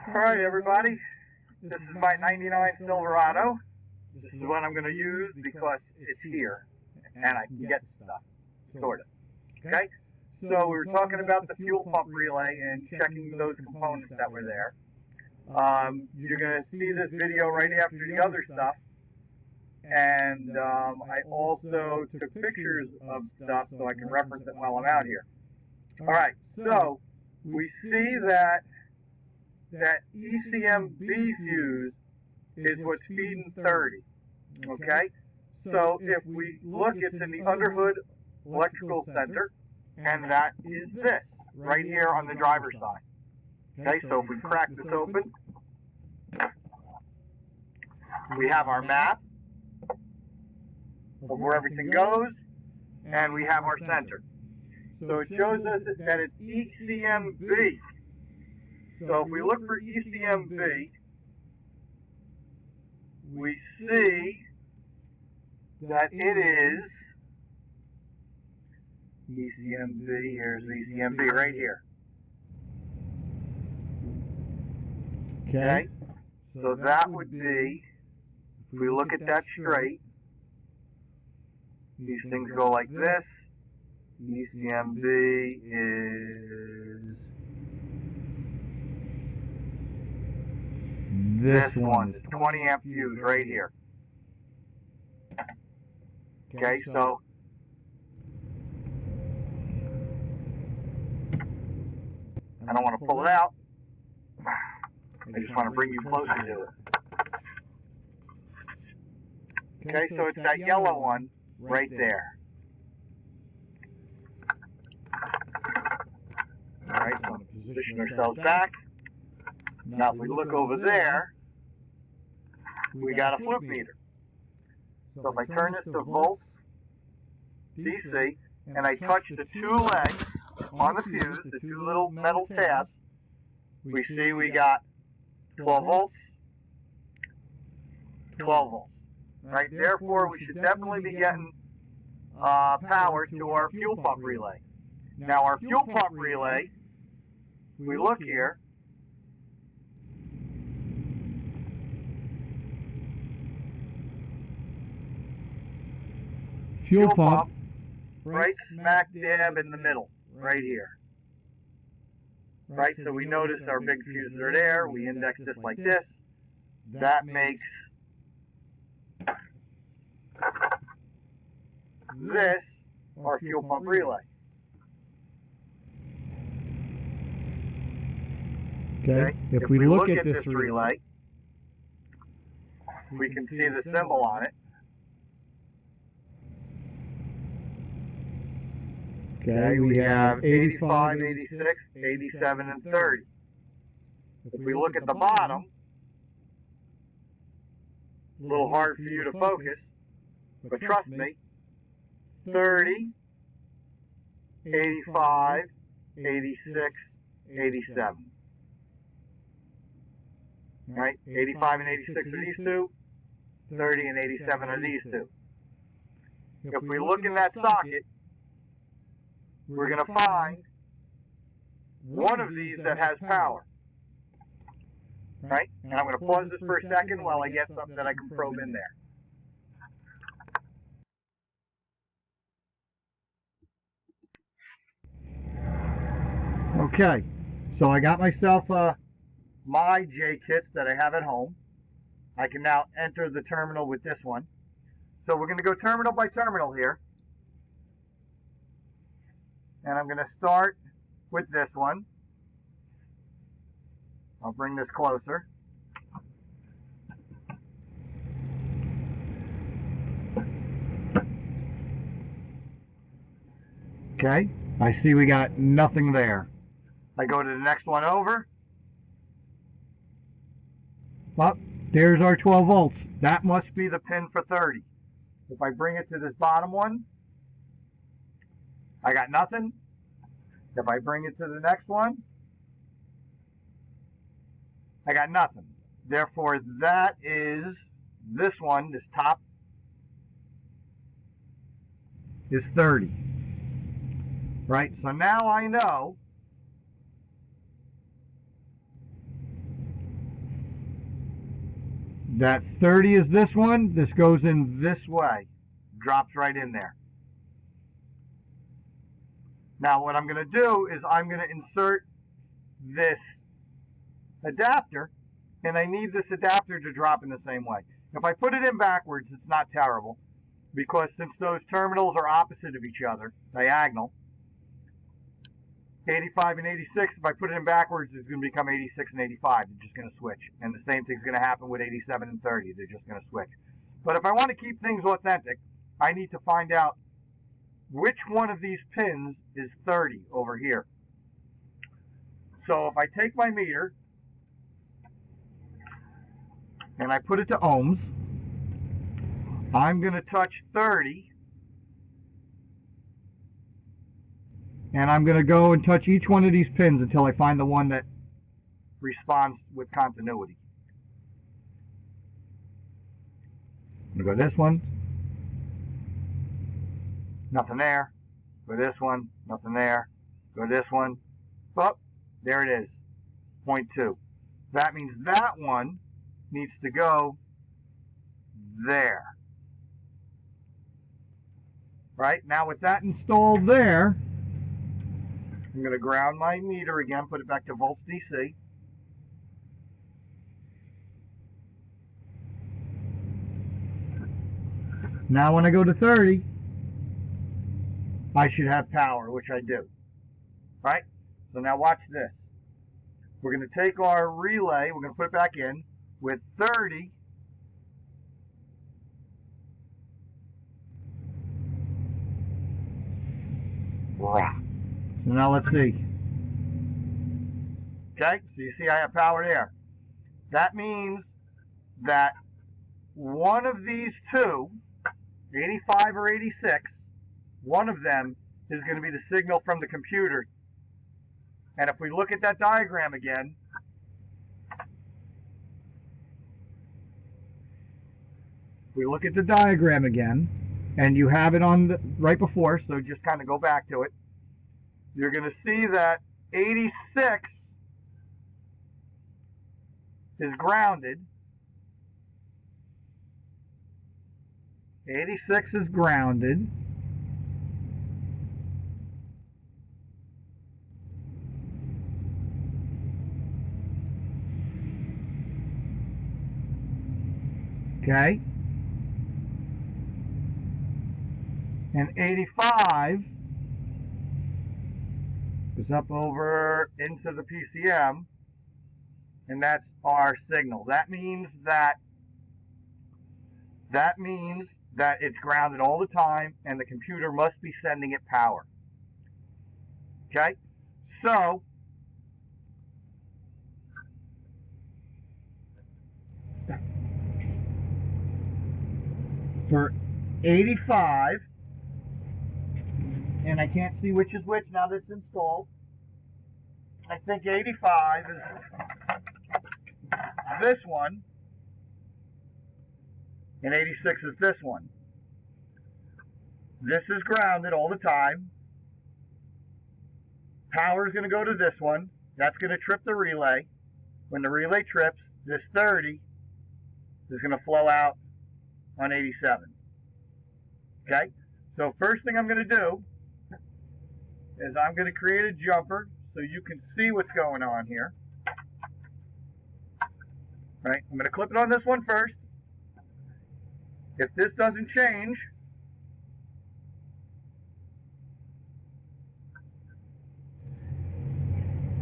Alright everybody, this is my 99 Silverado. This is what I'm going to use because it's here and I can get stuff, sort of. Okay? So we were talking about the fuel pump relay and checking those components that were there. You're going to see this video right after the other stuff. And I also took pictures of stuff so I can reference it while I'm out here. Alright, so we see that ECMB fuse is what's feeding 30. Okay? So if we look, it's in the underhood electrical center, and that is this, right here on the driver's side. Okay, so if we crack this open, we have our map of where everything goes, and we have our center. So it shows us that it's ECMB. So if we look for ECMB, we see that it is ECMB, here's ECMB right here. Okay, so that would be, if we look at that straight, these things go like this. ECMB is this one, is 20 amp fuse right here. Okay, so I don't want to pull it out. I just want to bring you closer to it. Okay, so it's that yellow one right there. Alright, so position ourselves back. Now if we look over there, we got a flip meter. So if I turn this to volts, DC, and I touch the two legs on the fuse, the two little metal tabs, we see we got 12 volts, 12 volts. Right, therefore we should definitely be getting power to our fuel pump relay. Now our fuel pump relay, we look here, fuel pump right smack dab in the middle, right here. Right, so we notice our big fuses are there, we index this like this, that makes this our fuel pump relay. Okay, if we look at this relay, we can see the symbol on it. Okay, we have 85, 86, 87, and 30. If we look at the bottom, a little hard for you to focus, but trust me, 30, 85, 86, 87. Right? 85 and 86 are these two, 30 and 87 are these two. If we look in that socket, we're going to find one of these that has power. Right? And I'm going to pause this for a second while I get something that I can probe in there. Okay, so I got myself my J kits that I have at home. I can now enter the terminal with this one. So we're going to go terminal by terminal here. And I'm going to start with this one. I'll bring this closer. Okay, I see we got nothing there. I go to the next one over. Well, there's our 12 volts. That must be the pin for 30. If I bring it to this bottom one, I got nothing. If I bring it to the next one, I got nothing. Therefore, that is this one, this top, is 30. Right? So now I know that 30 is this one. This goes in this way. Drops right in there. Now what I'm going to do is I'm going to insert this adapter, and I need this adapter to drop in the same way. If I put it in backwards, it's not terrible, because since those terminals are opposite of each other, diagonal, 85 and 86, if I put it in backwards, it's going to become 86 and 85. They're just going to switch. And the same thing's going to happen with 87 and 30. They're just going to switch. But if I want to keep things authentic, I need to find out which one of these pins is 30 over here. So if I take my meter and I put it to ohms, I'm going to touch 30. And I'm going to go and touch each one of these pins until I find the one that responds with continuity. I'm going to go this one. Nothing there. Go this one. Nothing there. Go this one. Oh, there it is. 0.2. That means that one needs to go there. Right? Now with that installed there, I'm going to ground my meter again, put it back to volts DC. Now when I go to 30, I should have power, which I do. Right? So now watch this. We're going to take our relay, we're going to put it back in with 30. Wow. So now let's see. Okay, so you see I have power there. That means that one of these two, 85 or 86, one of them is going to be the signal from the computer. And if we look at that diagram again, and you have it on the, right before, so just kind of go back to it. You're going to see that 86 is grounded. 86 is grounded. Okay. And 85 is up over into the PCM, and that's our signal. That means that it's grounded all the time, and the computer must be sending it power. Okay? So for 85, and I can't see which is which now that it's installed. I think 85 is this one, and 86 is this one. This is grounded all the time. Power is going to go to this one. That's going to trip the relay. When the relay trips, this 30 is going to flow out on 87. Okay? So first thing I'm going to do is I'm going to create a jumper so you can see what's going on here. Right? I'm going to clip it on this one first. If this doesn't change,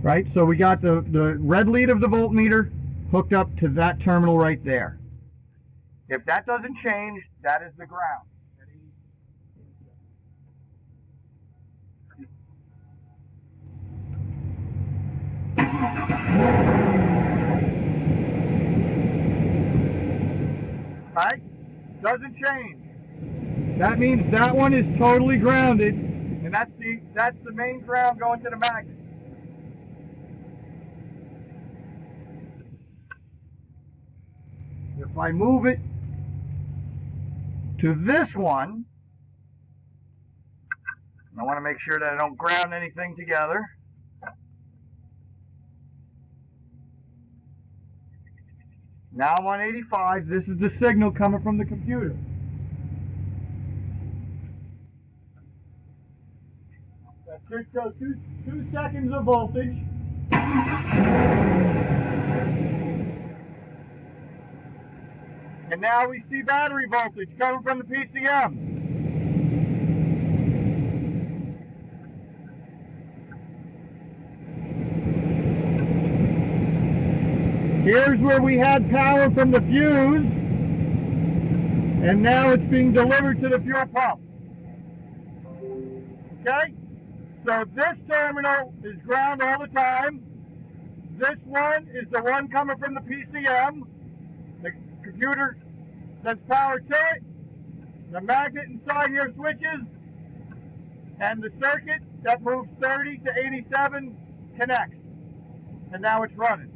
right, so we got the red lead of the voltmeter hooked up to that terminal right there. If that doesn't change, that is the ground. Right? Doesn't change. That means that one is totally grounded, and that's the main ground going to the magnet. If I move it to this one, I want to make sure that I don't ground anything together. Now I'm on 85. This is the signal coming from the computer. That just shows 2 seconds of voltage. And now we see battery voltage coming from the PCM. Here's where we had power from the fuse, and now it's being delivered to the fuel pump. Okay? So this terminal is ground all the time. This one is the one coming from the PCM. The computer sends power to it. The magnet inside here switches, and the circuit that moves 30 to 87 connects. And now it's running.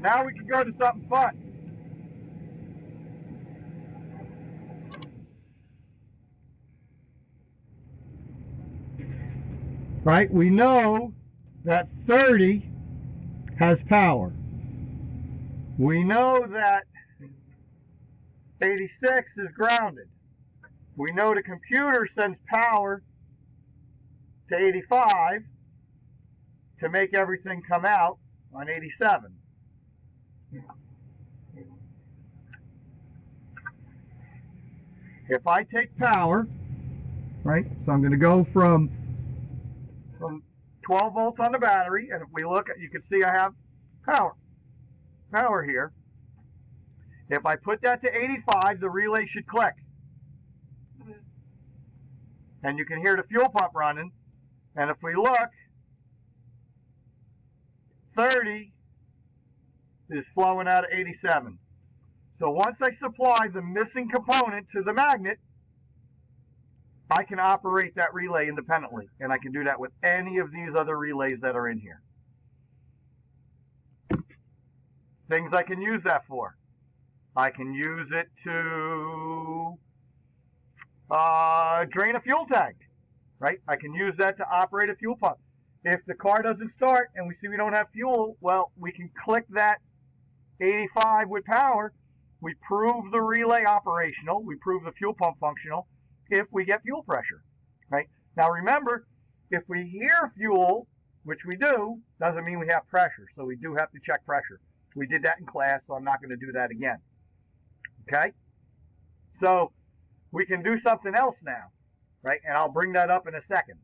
Now we can go to something fun. Right, we know that 30 has power. We know that 86 is grounded. We know the computer sends power to 85 to make everything come out on 87. If I take power, right, so I'm going to go from 12 volts on the battery, and if we look at, you can see I have power here. If I put that to 85, the relay should click. And you can hear the fuel pump running. And if we look, 30 is flowing out of 87. So once I supply the missing component to the magnet, I can operate that relay independently. And I can do that with any of these other relays that are in here. Things I can use that for. I can use it to drain a fuel tank, right? I can use that to operate a fuel pump. If the car doesn't start and we see we don't have fuel, well, we can click that 85 with power. We prove the relay operational. We prove the fuel pump functional if we get fuel pressure, right? Now remember, if we hear fuel, which we do, doesn't mean we have pressure. So we do have to check pressure. We did that in class, so I'm not going to do that again. Okay? So we can do something else now, right? And I'll bring that up in a second.